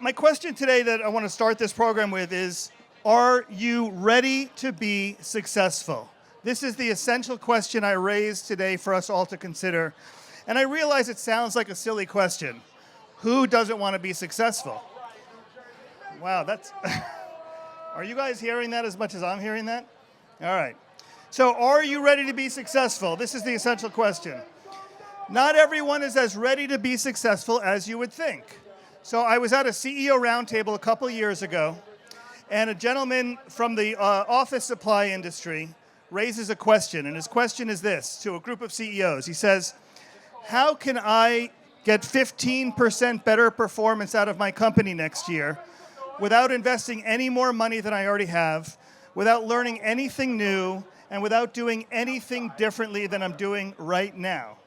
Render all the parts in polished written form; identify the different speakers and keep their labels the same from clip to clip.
Speaker 1: my question today that I want to start this program with is, are you ready to be successful? This is the essential question I raised today for us all to consider. And I realize it sounds like a silly question. Who doesn't want to be successful? Wow, that's... Are you guys hearing that as much as I'm hearing that? All right. So are you ready to be successful? This is the essential question. Not everyone is as ready to be successful as you would think. So I was at a CEO roundtable a couple years ago, and a gentleman from the office supply industry raises a question, and his question is this to a group of CEOs. He says, how can I get 15% better performance out of my company next year without investing any more money than I already have, without learning anything new, and without doing anything differently than I'm doing right now?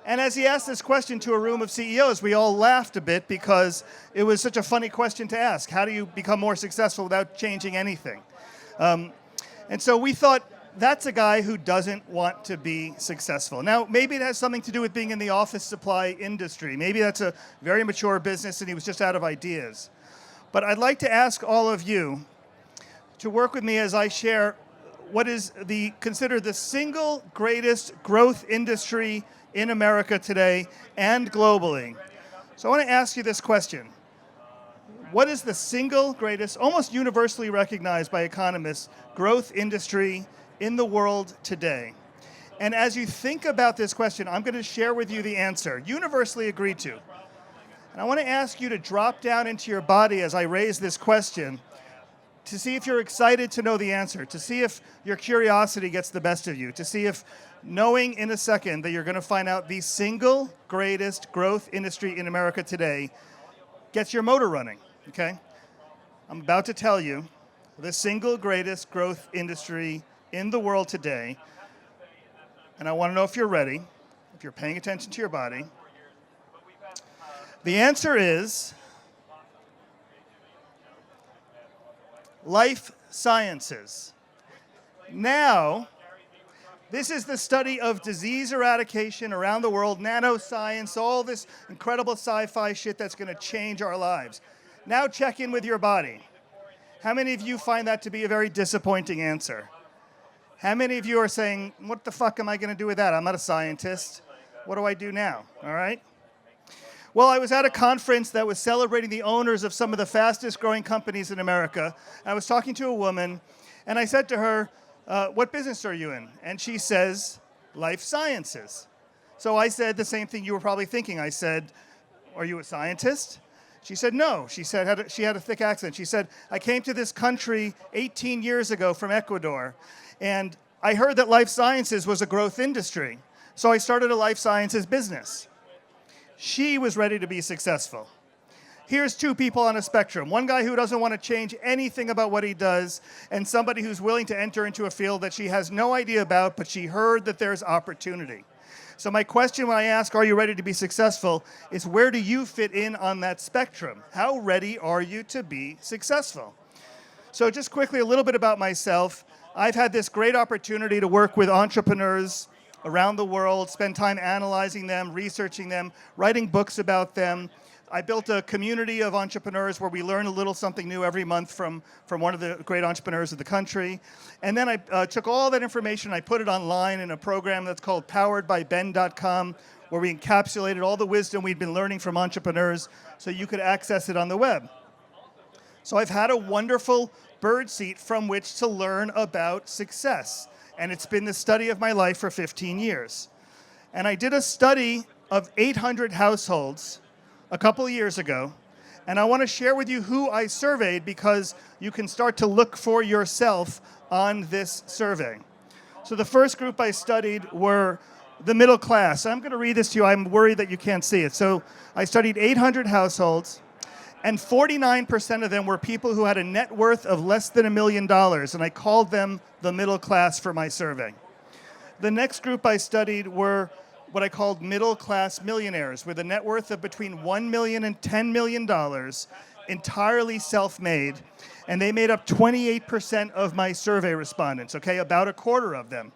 Speaker 1: And as he asked this question to a room of CEOs, we all laughed a bit because it was such a funny question to ask. How do you become more successful without changing anything? And so we thought, that's a guy who doesn't want to be successful. Now, maybe it has something to do with being in the office supply industry. Maybe that's a very mature business and he was just out of ideas. But I'd like to ask all of you to work with me as I share what is considered the single greatest growth industry in America today and globally. So I want to ask you this question. What is the single greatest, almost universally recognized by economists, growth industry in the world today? And as you think about this question, I'm going to share with you the answer, universally agreed to. And I want to ask you to drop down into your body as I raise this question to see if you're excited to know the answer, to see if your curiosity gets the best of you, to see if knowing in a second that you're going to find out the single greatest growth industry in America today gets your motor running, okay? I'm about to tell you the single greatest growth industry in the world today, and I want to know if you're ready, if you're paying attention to your body. The answer is life sciences. Now, this is the study of disease eradication around the world, nanoscience, all this incredible sci-fi shit that's going to change our lives. Now check in with your body. How many of you find that to be a very disappointing answer? How many of you are saying, what the fuck am I going to do with that? I'm not a scientist. What do I do now? All right? Well, I was at a conference that was celebrating the owners of some of the fastest growing companies in America. I was talking to a woman, and I said to her, what business are you in? And she says, life sciences. So I said the same thing you were probably thinking. I said, are you a scientist? She said, no. She said, she had a thick accent. She said, I came to this country 18 years ago from Ecuador, and I heard that life sciences was a growth industry. So I started a life sciences business. She was ready to be successful. Here's two people on a spectrum. One guy who doesn't want to change anything about what he does, and somebody who's willing to enter into a field that she has no idea about, but she heard that there's opportunity. So my question when I ask, are you ready to be successful, is where do you fit in on that spectrum? How ready are you to be successful? So just quickly, a little bit about myself. I've had this great opportunity to work with entrepreneurs around the world, spend time analyzing them, researching them, writing books about them. I built a community of entrepreneurs where we learn a little something new every month from one of the great entrepreneurs of the country. And then I took all that information, I put it online in a program that's called poweredbyben.com, where we encapsulated all the wisdom we'd been learning from entrepreneurs so you could access it on the web. So I've had a wonderful birdseat from which to learn about success. And it's been the study of my life for 15 years. And I did a study of 800 households a couple of years ago, and I want to share with you who I surveyed because you can start to look for yourself on this survey. So the first group I studied were the middle class. I'm going to read this to you. I'm worried that you can't see it. So I studied 800 households, and 49% of them were people who had a net worth of less than $1 million, and I called them the middle class for my survey. The next group I studied were what I called middle class millionaires with a net worth of between $1 million and $10 million, entirely self-made, and they made up 28% of my survey respondents, okay, about a quarter of them.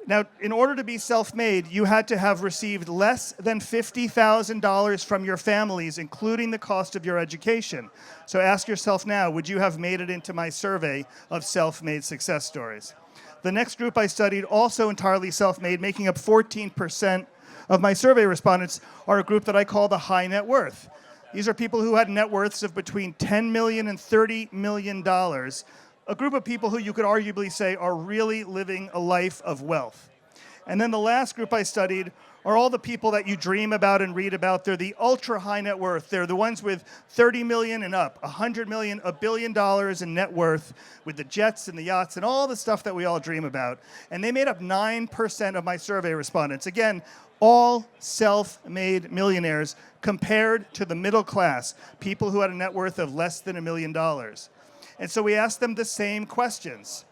Speaker 1: Now, in order to be self-made, you had to have received less than $50,000 from your families, including the cost of your education. So ask yourself now, would you have made it into my survey of self-made success stories? The next group I studied, also entirely self-made, making up 14% of my survey respondents, are a group that I call the high net worth. These are people who had net worths of between $10 million and $30 million. A group of people who you could arguably say are really living a life of wealth. And then the last group I studied are all the people that you dream about and read about. They're the ultra high net worth. They're the ones with 30 million and up, 100 million, $1 billion in net worth, with the jets and the yachts and all the stuff that we all dream about. And they made up 9% of my survey respondents. Again, all self-made millionaires compared to the middle class, people who had a net worth of less than $1 million. And so we asked them the same questions.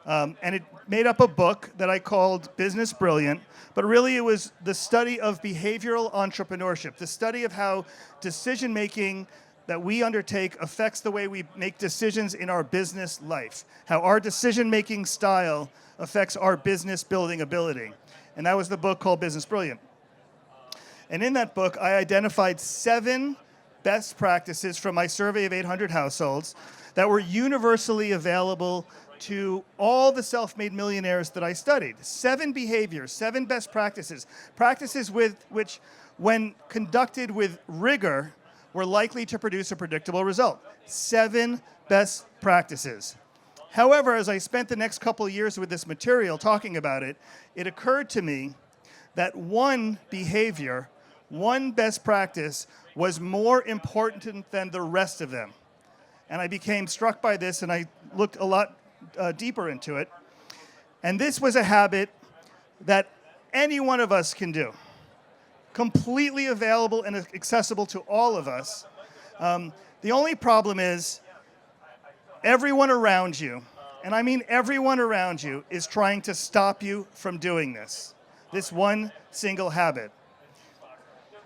Speaker 1: And it made up a book that I called Business Brilliant, but really it was the study of behavioral entrepreneurship, the study of how decision-making that we undertake affects the way we make decisions in our business life, how our decision-making style affects our business-building ability. And that was the book called Business Brilliant. And in that book, I identified 7 best practices from my survey of 800 households that were universally available to all the self-made millionaires that I studied. 7 behaviors, 7 best practices, practices with which, when conducted with rigor, were likely to produce a predictable result. 7 best practices. However, as I spent the next couple of years with this material talking about it, it occurred to me that one behavior, one best practice, was more important than the rest of them. And I became struck by this, and I looked a lot deeper into it. And this was a habit that any one of us can do, completely available and accessible to all of us. The only problem is everyone around you, and I mean everyone around you, is trying to stop you from doing this one single habit.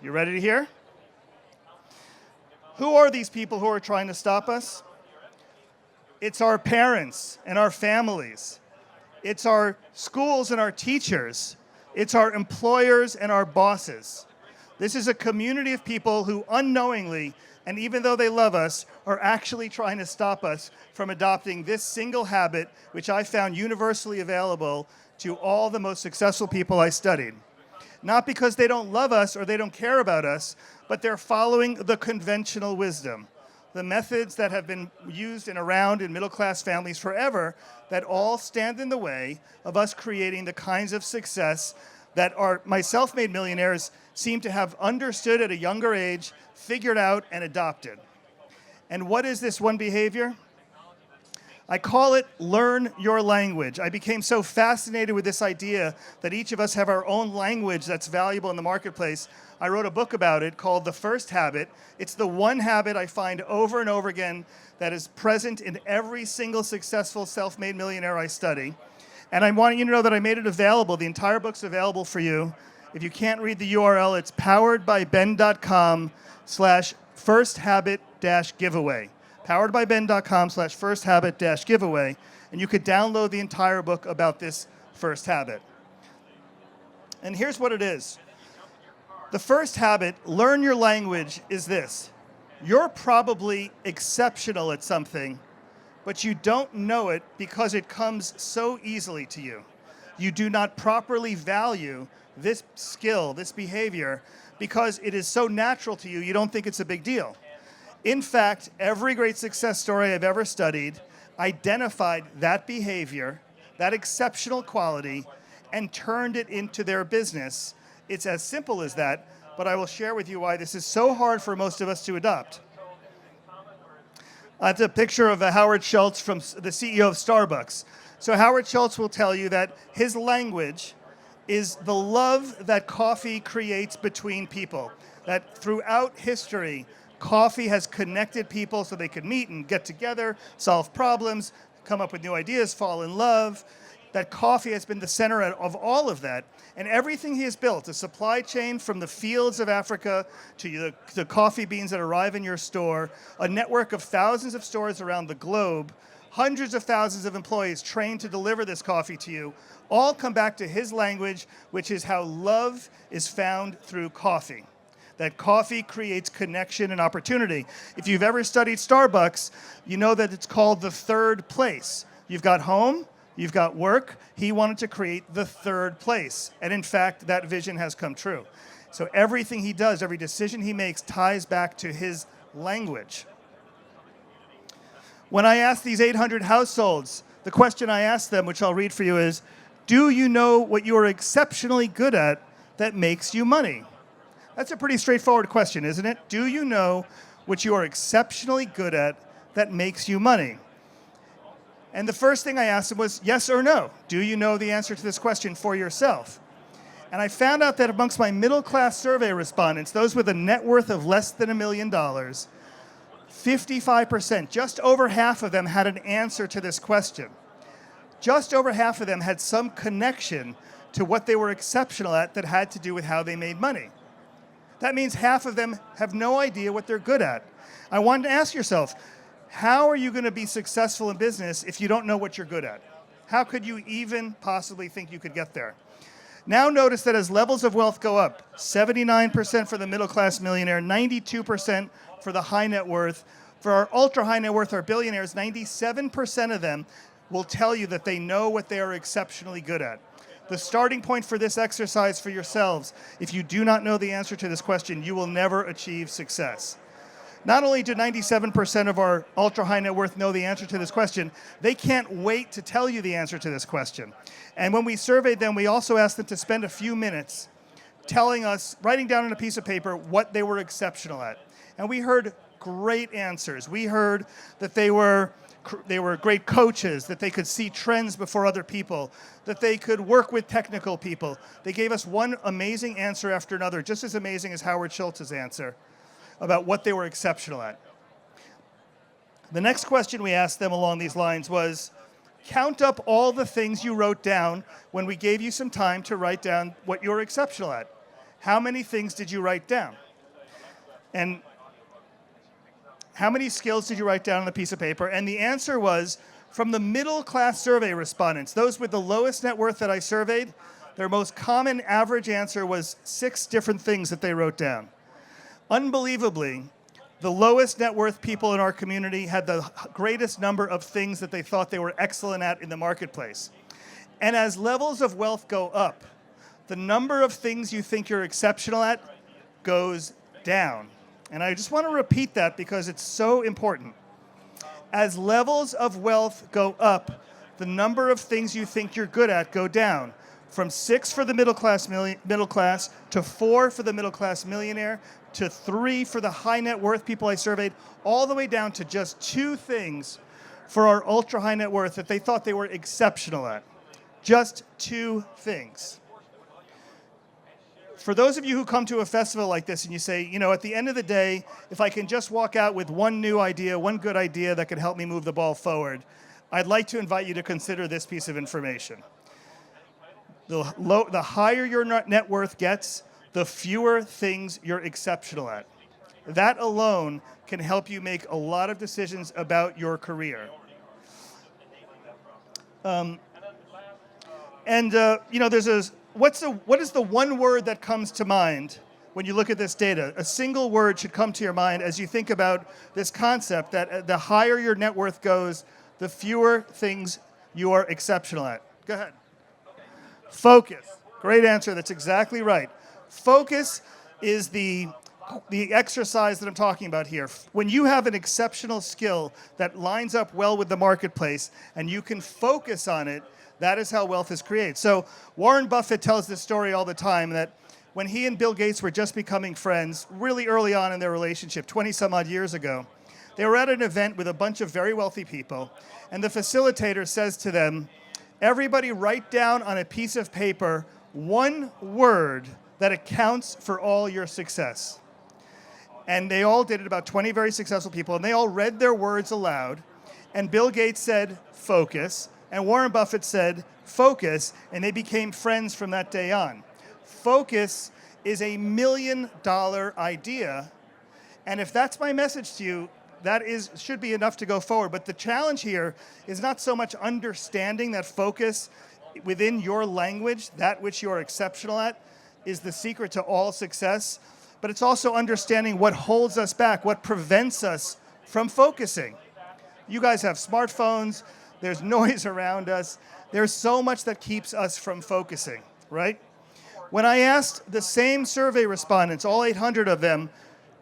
Speaker 1: You ready to hear? Who are these people who are trying to stop us? It's our parents and our families. It's our schools and our teachers. It's our employers and our bosses. This is a community of people who unknowingly, and even though they love us, are actually trying to stop us from adopting this single habit, which I found universally available to all the most successful people I studied. Not because they don't love us or they don't care about us, but they're following the conventional wisdom, the methods that have been used and around in middle-class families forever that all stand in the way of us creating the kinds of success that my self-made millionaires seem to have understood at a younger age, figured out, and adopted. And what is this one behavior? I call it learn your language. I became so fascinated with this idea that each of us have our own language that's valuable in the marketplace. I wrote a book about it called The First Habit. It's the one habit I find over and over again that is present in every single successful self-made millionaire I study. And I want you to know that I made it available. The entire book's available for you. If you can't read the URL, it's poweredbyben.com/firsthabit-giveaway. poweredbyben.com/firsthabit-giveaway, and you could download the entire book about this first habit. And here's what it is. The first habit, learn your language, is this. You're probably exceptional at something, but you don't know it because it comes so easily to you. You do not properly value this skill, this behavior, because it is so natural to you, you don't think it's a big deal. In fact, every great success story I've ever studied identified that behavior, that exceptional quality, and turned it into their business. It's as simple as that, but I will share with you why this is so hard for most of us to adopt. That's a picture of Howard Schultz, from the CEO of Starbucks. So Howard Schultz will tell you that his language is the love that coffee creates between people, that throughout history, coffee has connected people so they could meet and get together, solve problems, come up with new ideas, fall in love. That coffee has been the center of all of that. And everything he has built, a supply chain from the fields of Africa to the coffee beans that arrive in your store, a network of thousands of stores around the globe, hundreds of thousands of employees trained to deliver this coffee to you, all come back to his language, which is how love is found through coffee. That coffee creates connection and opportunity. If you've ever studied Starbucks, you know that it's called the third place. You've got home, you've got work. He wanted to create the third place. And in fact, that vision has come true. So everything he does, every decision he makes ties back to his language. When I asked these 800 households, the question I asked them, which I'll read for you, is, do you know what you are exceptionally good at that makes you money? That's a pretty straightforward question, isn't it? Do you know what you are exceptionally good at that makes you money? And the first thing I asked them was, yes or no? Do you know the answer to this question for yourself? And I found out that amongst my middle-class survey respondents, those with a net worth of less than $1 million, 55%, just over half of them had an answer to this question. Just over half of them had some connection to what they were exceptional at that had to do with how they made money. That means half of them have no idea what they're good at. I wanted to ask yourself, how are you going to be successful in business if you don't know what you're good at? How could you even possibly think you could get there? Now notice that as levels of wealth go up, 79% for the middle-class millionaire, 92% for the high net worth. For our ultra-high net worth, our billionaires, 97% of them will tell you that they know what they are exceptionally good at. The starting point for this exercise for yourselves, if you do not know the answer to this question, you will never achieve success. Not only do 97% of our ultra-high net worth know the answer to this question, they can't wait to tell you the answer to this question. And when we surveyed them, we also asked them to spend a few minutes telling us, writing down on a piece of paper what they were exceptional at. And we heard great answers. We heard that they were great coaches, that they could see trends before other people, that they could work with technical people. They gave us one amazing answer after another, just as amazing as Howard Schultz's answer about what they were exceptional at. The next question we asked them along these lines was, count up all the things you wrote down when we gave you some time to write down what you're exceptional at. How many things did you write down? And how many skills did you write down on the piece of paper? And the answer was, from the middle-class survey respondents, those with the lowest net worth that I surveyed, their most common average answer was 6 different things that they wrote down. Unbelievably, the lowest net worth people in our community had the greatest number of things that they thought they were excellent at in the marketplace. And as levels of wealth go up, the number of things you think you're exceptional at goes down. And I just want to repeat that because it's so important. As levels of wealth go up, the number of things you think you're good at go down. From 6 for the middle class to 4 for the middle class millionaire to 3 for the high net worth people I surveyed, all the way down to just 2 things for our ultra high net worth that they thought they were exceptional at. Just 2 things. For those of you who come to a festival like this and you say, you know, at the end of the day, if I can just walk out with one new idea, one good idea that could help me move the ball forward, I'd like to invite you to consider this piece of information. The higher your net worth gets, the fewer things you're exceptional at. That alone can help you make a lot of decisions about your career. You know, what is the one word that comes to mind when you look at this data? A single word should come to your mind as you think about this concept that the higher your net worth goes, the fewer things you are exceptional at. Go ahead. Focus. Great answer. That's exactly right. Focus is the exercise that I'm talking about here. When you have an exceptional skill that lines up well with the marketplace and you can focus on it, that is how wealth is created. So Warren Buffett tells this story all the time that when he and Bill Gates were just becoming friends, really early on in their relationship, 20 some odd years ago, they were at an event with a bunch of very wealthy people, and the facilitator says to them, everybody write down on a piece of paper one word that accounts for all your success. And they all did it, about 20 very successful people, and they all read their words aloud, and Bill Gates said, focus, and Warren Buffett said, focus, and they became friends from that day on. Focus is $1 million idea, and if that's my message to you, should be enough to go forward. But the challenge here is not so much understanding that focus within your language, that which you're exceptional at, is the secret to all success. But it's also understanding what holds us back, what prevents us from focusing. You guys have smartphones, there's noise around us, there's so much that keeps us from focusing, right? When I asked the same survey respondents, all 800 of them,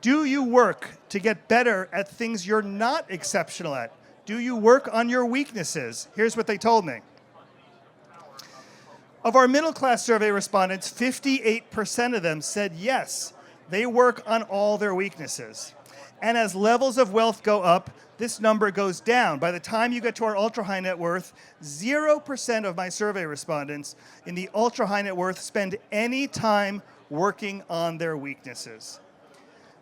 Speaker 1: do you work to get better at things you're not exceptional at? Do you work on your weaknesses? Here's what they told me. Of our middle class survey respondents, 58% of them said yes, they work on all their weaknesses. And as levels of wealth go up, this number goes down. By the time you get to our ultra high net worth, 0% of my survey respondents in the ultra high net worth spend any time working on their weaknesses.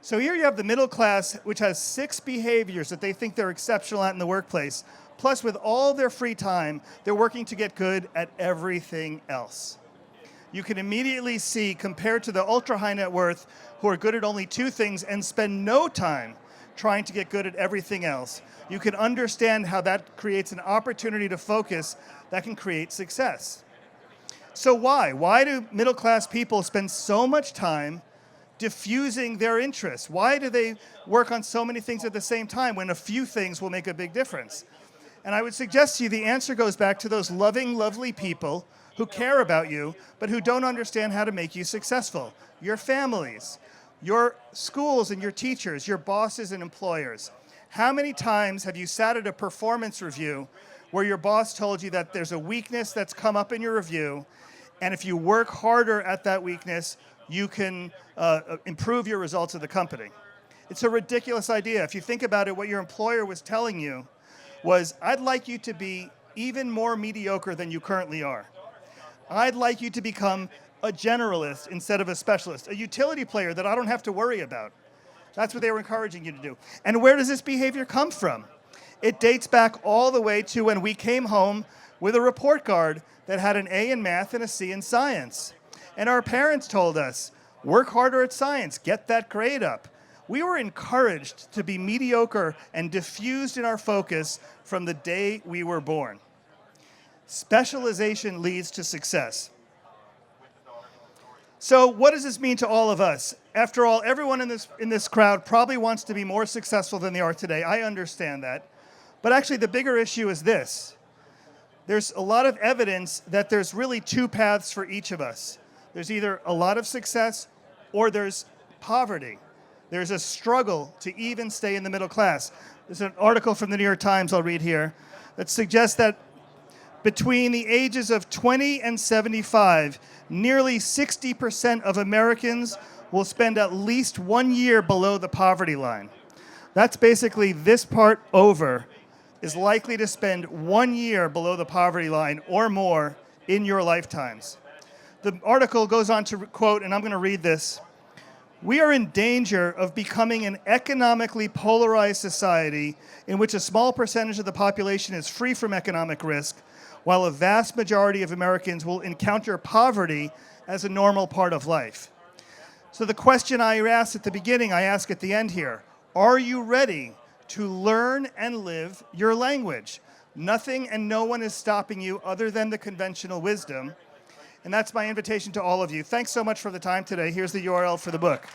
Speaker 1: So here you have the middle class, which has 6 behaviors that they think they're exceptional at in the workplace. Plus, with all their free time, they're working to get good at everything else. You can immediately see, compared to the ultra high net worth, who are good at only 2 things and spend no time trying to get good at everything else, you can understand how that creates an opportunity to focus that can create success. So why? Why do middle class people spend so much time diffusing their interests? Why do they work on so many things at the same time when a few things will make a big difference? And I would suggest to you the answer goes back to those loving, lovely people who care about you, but who don't understand how to make you successful. Your families, your schools and your teachers, your bosses and employers. How many times have you sat at a performance review where your boss told you that there's a weakness that's come up in your review, and if you work harder at that weakness, you can improve your results of the company? It's a ridiculous idea. If you think about it, what your employer was telling you was, I'd like you to be even more mediocre than you currently are. I'd like you to become a generalist instead of a specialist, a utility player that I don't have to worry about. That's what they were encouraging you to do. And where does this behavior come from? It dates back all the way to when we came home with a report card that had an A in math and a C in science. And our parents told us, work harder at science, get that grade up. We were encouraged to be mediocre and diffused in our focus from the day we were born. Specialization leads to success. So what does this mean to all of us? After all, everyone in this crowd probably wants to be more successful than they are today. I understand that. But actually, the bigger issue is this. There's a lot of evidence that there's really 2 paths for each of us. There's either a lot of success or there's poverty. There's a struggle to even stay in the middle class. There's an article from the New York Times I'll read here that suggests that between the ages of 20 and 75, nearly 60% of Americans will spend at least 1 year below the poverty line. That's basically this part over is likely to spend 1 year below the poverty line or more in your lifetimes. The article goes on to quote, and I'm going to read this, "We are in danger of becoming an economically polarized society in which a small percentage of the population is free from economic risk, while a vast majority of Americans will encounter poverty as a normal part of life." So the question I asked at the beginning, I ask at the end here, are you ready to learn and live your language? Nothing and no one is stopping you other than the conventional wisdom. And that's my invitation to all of you. Thanks so much for the time today. Here's the URL for the book.